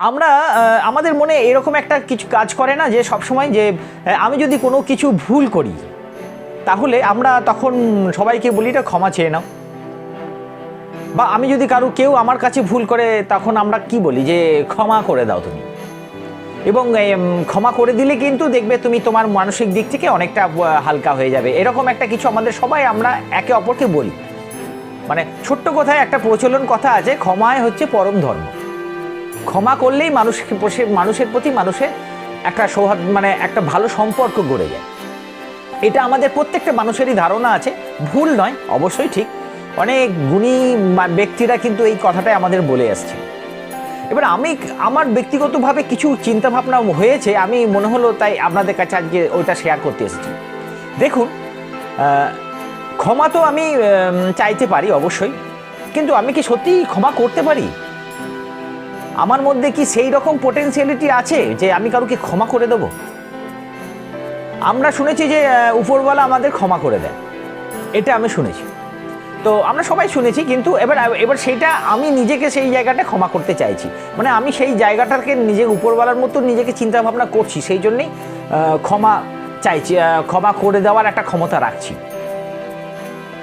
আমরা আমাদের মনে এরকম একটা কিছু কাজ করে না যে সবসময় যে আমি যদি কোনো কিছু ভুল করি তাহলে আমরা তখন সবাইকে বলি এটা ক্ষমা চেয়ে নাও, বা আমি যদি কেউ আমার কাছে ভুল করে তখন আমরা কি বলি যে ক্ষমা করে দাও তুমি, এবং ক্ষমা করে দিলে কিন্তু দেখবে তুমি তোমার মানসিক দিক থেকে অনেকটা হালকা হয়ে যাবে। এরকম একটা কিছু আমাদের সবাই আমরা একে অপরকে বলি। মানে ছোট্ট কথায় একটা প্রচলন কথা আছে, ক্ষমায় হচ্ছে পরম ধর্ম। ক্ষমা করলেই মানুষের প্রতি মানুষের একটা মানে একটা ভালো সম্পর্ক গড়ে যায়। এটা আমাদের প্রত্যেকটা মানুষেরই ধারণা আছে, ভুল নয়, অবশ্যই ঠিক। অনেক গুণী ব্যক্তিরা কিন্তু এই কথাটাই আমাদের বলে আসছে। এবার আমার ব্যক্তিগতভাবে কিছু চিন্তাভাবনা হয়েছে, আমি মনে হলো তাই আপনাদের কাছে আজকে ওইটা শেয়ার করতে এসেছি। দেখুন, ক্ষমা তো আমি চাইতে পারি অবশ্যই, কিন্তু আমি কি সত্যিই ক্ষমা করতে পারি? আমার মধ্যে কি সেই রকম পোটেনশিয়ালিটি আছে যে আমি কাউকে ক্ষমা করে দেব? আমরা শুনেছি যে উপরওয়ালা আমাদের ক্ষমা করে দেয়, এটা আমি শুনেছি, তো আমরা সবাই শুনেছি, কিন্তু এবার সেইটা আমি নিজেকে সেই জায়গাটা ক্ষমা করতে চাইছি। মানে আমি সেই জায়গাটাকে নিজের উপরওয়ালার মতো নিজেকে চিন্তা ভাবনা করছি, সেই জন্যেই ক্ষমা চাইছি, ক্ষমা করে দেওয়ার একটা ক্ষমতা রাখছি।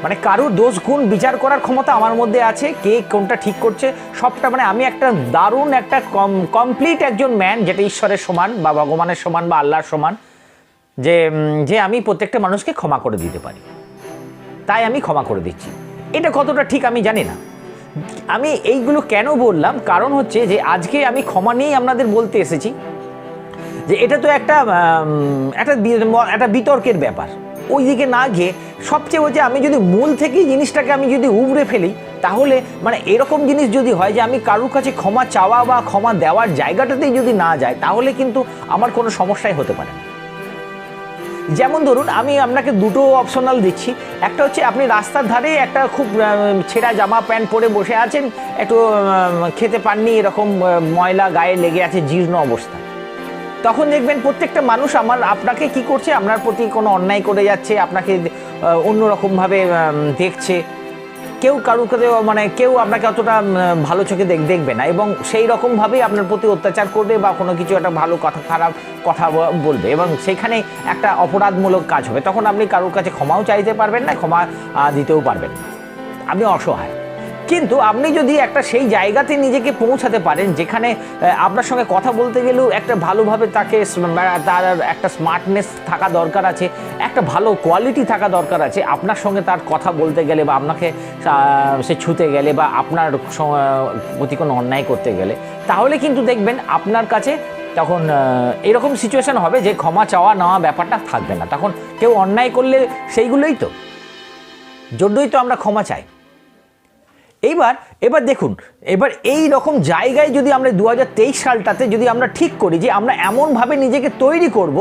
মানে কারোর দোষ গুণ বিচার করার ক্ষমতা আমার মধ্যে আছে, কে কোনটা ঠিক করছে সবটা। মানে আমি একটা দারুণ একটা কমপ্লিট একজন ম্যান, যেটা ঈশ্বরের সমান বা ভগবানের সমান বা আল্লাহর সমান, যে আমি প্রত্যেকটা মানুষকে ক্ষমা করে দিতে পারি, তাই আমি ক্ষমা করে দিচ্ছি। এটা কতটা ঠিক আমি জানি না। আমি এইগুলো কেন বললাম, কারণ হচ্ছে যে আজকে আমি ক্ষমা নিয়েই আপনাদের বলতে এসেছি যে এটা তো একটা বিতর্কের ব্যাপার। ওই দিকে না গিয়ে সবচেয়ে হচ্ছে আমি যদি মূল থেকেই জিনিসটাকে আমি যদি উবড়ে ফেলি, তাহলে মানে এরকম জিনিস যদি হয় যে আমি কারোর কাছে ক্ষমা চাওয়া বা ক্ষমা দেওয়ার জায়গাটাতেই যদি না যায়, তাহলে কিন্তু আমার কোনো সমস্যাই হতে পারে না। যেমন ধরুন, আমি আপনাকে দুটো অপশনাল দিচ্ছি। একটা হচ্ছে আপনি রাস্তার ধারে একটা খুব ছেঁড়া জামা প্যান্ট পরে বসে আছেন, একটু খেতে পাননি, এরকম ময়লা গায়ে লেগে আছে, জীর্ণ অবস্থা। তখন দেখবেন প্রত্যেকটা মানুষ আপনাকে কি করছে, আপনার প্রতি কোনো অন্যায় করে যাচ্ছে, আপনাকে অন্যরকমভাবে দেখছে। কেউ মানে কেউ আপনাকে অতটা ভালো চোখে দেখবে না, এবং সেই রকমভাবেই আপনার প্রতি অত্যাচার করবে বা কোনো কিছু একটা ভালো কথা খারাপ কথা বলবে, এবং সেইখানে একটা অপরাধমূলক কাজ হবে। তখন আপনি কারোর কাছে ক্ষমাও চাইতে পারবেন না, ক্ষমা দিতেও পারবেন না, আপনি অসহায়। কিন্তু আপনি যদি একটা সেই জায়গাতে নিজেকে পৌঁছাতে পারেন যেখানে আপনার সঙ্গে কথা বলতে গেলেও একটা ভালোভাবে তার একটা স্মার্টনেস থাকা দরকার আছে, একটা ভালো কোয়ালিটি থাকা দরকার আছে আপনার সঙ্গে তার কথা বলতে গেলে, বা আপনাকে সে ছুতে গেলে, বা আপনার প্রতি কোনো অন্যায় করতে গেলে, তাহলে কিন্তু দেখবেন আপনার কাছে তখন এরকম সিচুয়েশন হবে যে ক্ষমা চাওয়া নেওয়া ব্যাপারটা থাকবে না। তখন কেউ অন্যায় করলে সেইগুলোই তো জন্যই তো আমরা ক্ষমা চাই। এবার দেখুন, এবার এই রকম জায়গায় যদি আমরা 2023 সালটাতে যদি আমরা ঠিক করি যে আমরা এমনভাবে নিজেকে তৈরি করব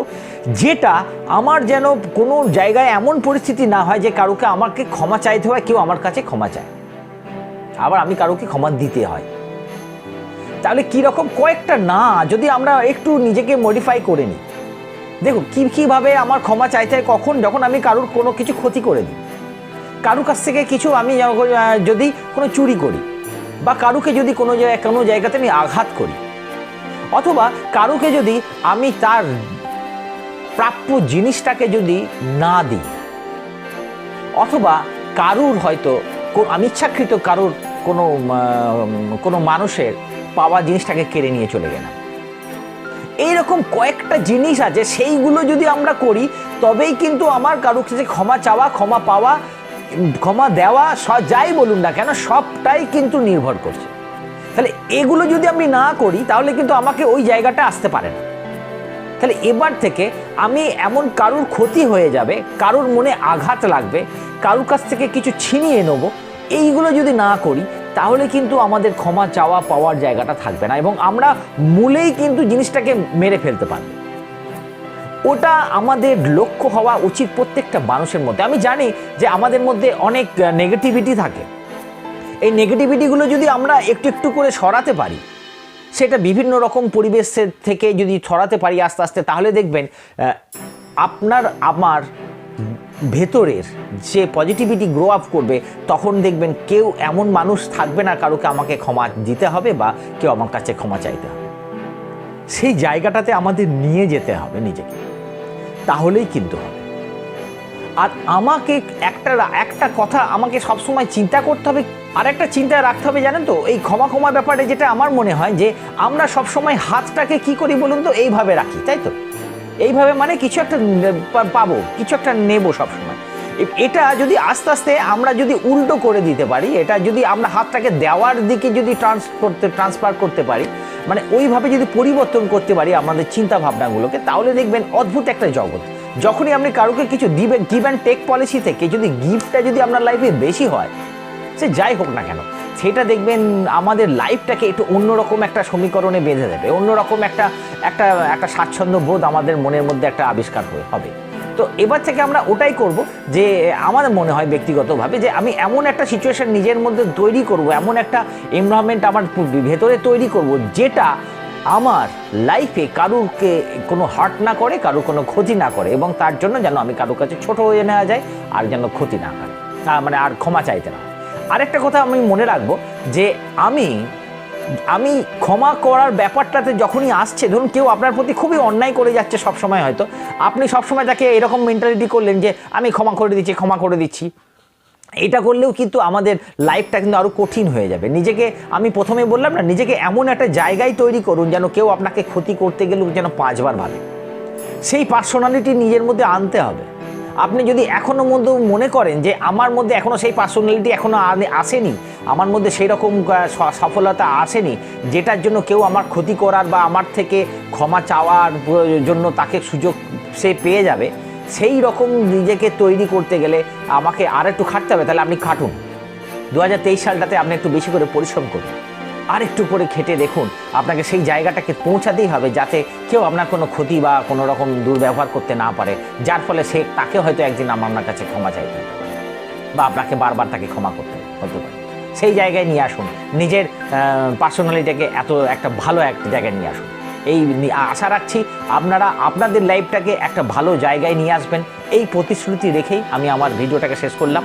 যেটা আমার যেন কোনো জায়গায় এমন পরিস্থিতি না হয় যে কারোকে আমাকে ক্ষমা চাইতে হয়, কেউ আমার কাছে ক্ষমা চায়, আবার আমি কারোকে ক্ষমা দিতে হয়, তাহলে কীরকম কয়েকটা না যদি আমরা একটু নিজেকে মডিফাই করে নিই। দেখুন কীভাবে আমার ক্ষমা চাইতে হয়, যখন আমি কারোর কোনো কিছু ক্ষতি করে দিই, কারুর কাছ থেকে কিছু আমি যদি কোনো চুরি করি, বা কারুকে যদি কোনো জায়গাতে আমি আঘাত করি, অথবা কারুকে যদি আমি তার প্রাপ্য জিনিসটাকে যদি না দিই, অথবা কারুর হয়তো আমি ইচ্ছাকৃত কারুর কোনো মানুষের পাওয়া জিনিসটাকে কেড়ে নিয়ে চলে গেলাম, এইরকম কয়েকটা জিনিস আছে, সেইগুলো যদি আমরা করি তবেই কিন্তু আমার কারুর কাছে ক্ষমা চাওয়া, ক্ষমা পাওয়া, ক্ষমা দেওয়া, যাই বলুন না কেন, সবটাই কিন্তু নির্ভর করছে। তাহলে এগুলো যদি আমি না করি তাহলে কিন্তু আমাকে ওই জায়গাটা আসতে পারে না। তাহলে এবার থেকে আমি এমন কারুর ক্ষতি হয়ে যাবে, কারুর মনে আঘাত লাগবে, কারুর কাছ থেকে কিছু ছিনিয়ে নেব, এইগুলো যদি না করি তাহলে কিন্তু আমাদের ক্ষমা চাওয়া পাওয়ার জায়গাটা থাকবে না, এবং আমরা মূলেই কিন্তু জিনিসটাকে মেরে ফেলতে পারবো। ওটা আমাদের লক্ষ্য হওয়া উচিত প্রত্যেকটা মানুষের মধ্যে। আমি জানি যে আমাদের মধ্যে অনেক নেগেটিভিটি থাকে, এই নেগেটিভিটিগুলো যদি আমরা একটু একটু করে সরাতে পারি, সেটা বিভিন্ন রকম পরিবেশের থেকে যদি সরাতে পারি আস্তে আস্তে, তাহলে দেখবেন আপনার আমার ভেতরের যে পজিটিভিটি গ্রো আপ করবে। তখন দেখবেন কেউ এমন মানুষ থাকবে না কারোকে আমাকে ক্ষমা দিতে হবে বা কেউ আমার কাছে ক্ষমা চাইতে হবে। সেই জায়গাটাতে আমাদের নিয়ে যেতে হবে নিজেকে, তাহলেই কিন্তু হবে। আর আমাকে একটা কথা আমাকে সবসময় চিন্তা করতে হবে, আর একটা চিন্তা রাখতে হবে, জানেন তো, এই ক্ষমা ব্যাপারে যেটা আমার মনে হয় যে আমরা সবসময় হাতটাকে কি করি বলুন তো, এইভাবে রাখি, তাই তো? এইভাবে মানে কিছু একটা পাবো, কিছু একটা নেবো সবসময়। এটা যদি আস্তে আস্তে আমরা যদি উল্টো করে দিতে পারি, এটা যদি আমরা হাতটাকে দেওয়ার দিকে যদি ট্রান্সফার করতে পারি, মানে ওইভাবে যদি পরিবর্তন করতে পারি আমাদের চিন্তা ভাবনাগুলোকে, তাহলে দেখবেন অদ্ভুত একটা জগৎ। যখনই আপনি কারোকে কিছু দিবেন, গিভ অ্যান্ড টেক পলিসি থেকে যদি গিফটটা যদি আপনার লাইফে বেশি হয়, সে যাই হোক না কেন, সেটা দেখবেন আমাদের লাইফটাকে একটু অন্যরকম একটা সমীকরণে বেঁধে দেবে, অন্যরকম একটা একটা একটা স্বাচ্ছন্দ্য বোধ আমাদের মনের মধ্যে একটা আবিষ্কার হবে। তো এবার থেকে আমরা ওটাই করব, যে আমার মনে হয় ব্যক্তিগতভাবে যে আমি এমন একটা সিচুয়েশন নিজের মধ্যে তৈরি করব, এমন একটা এনভায়রনমেন্ট আমার ভেতরে তৈরি করব, যেটা আমার লাইফে কারুরকে কোনো হার্ট না করে, কারুর কোনো ক্ষতি না করে, এবং তার জন্য যেন আমি কারোর কাছে ছোট হয়ে নেওয়া যায়, আর যেন ক্ষতি না করে, মানে আর ক্ষমা চাইতে না। আরেকটা কথা আমি মনে রাখবো, যে আমি ক্ষমা করার ব্যাপারটাতে যখনই আসছে, ধরুন কেউ আপনার প্রতি খুবই অন্যায় করে যাচ্ছে সবসময়, হয়তো আপনি সবসময় তাকে এরকম মেন্টালিটি করলেন যে আমি ক্ষমা করে দিচ্ছি, এটা করলেও কিন্তু আমাদের লাইফটা কিন্তু আরও কঠিন হয়ে যাবে। নিজেকে, আমি প্রথমে বললাম না, নিজেকে এমন একটা জায়গায় তৈরি করুন যেন কেউ আপনাকে ক্ষতি করতে গেলেও যেন 5 বার ভাবে। সেই পার্সোনালিটি নিজের মধ্যে আনতে হবে। আপনি যদি এখনও মনে করেন যে আমার মধ্যে এখনও সেই পার্সোনালিটি এখনও আসেনি, আমার মধ্যে সেই রকম সফলতা আসেনি যেটার জন্য কেউ আমার ক্ষতি করার বা আমার থেকে ক্ষমা চাওয়ার জন্য তাকে সুযোগ সে পেয়ে যাবে, সেই রকম নিজেকে তৈরি করতে গেলে আমাকে আর একটু খাটতে হবে। তাহলে আপনি খাটুন, 2023 সালটাতে আপনি একটু বেশি করে পরিশ্রম করুন, আর একটু করে খেটে দেখুন, আপনাকে সেই জায়গাটাকে পৌঁছাতেই হবে যাতে কেউ আপনার কোনো ক্ষতি বা কোনো রকম দুর্ব্যবহার করতে না পারে, যার ফলে তাকে হয়তো একদিন আপনার কাছে ক্ষমা চাইতে হবে, বা আপনাকে বারবার তাকে ক্ষমা করতে হতে পারে। সেই জায়গায় নিয়ে আসুন নিজের পার্সোনালিটিকে, একটা ভালো একটা জায়গায় নিয়ে আসুন। এই আশা রাখছি আপনারা আপনাদের লাইফটাকে একটা ভালো জায়গায় নিয়ে আসবেন। এই প্রতিশ্রুতি রেখেই আমি আমার ভিডিওটাকে শেষ করলাম।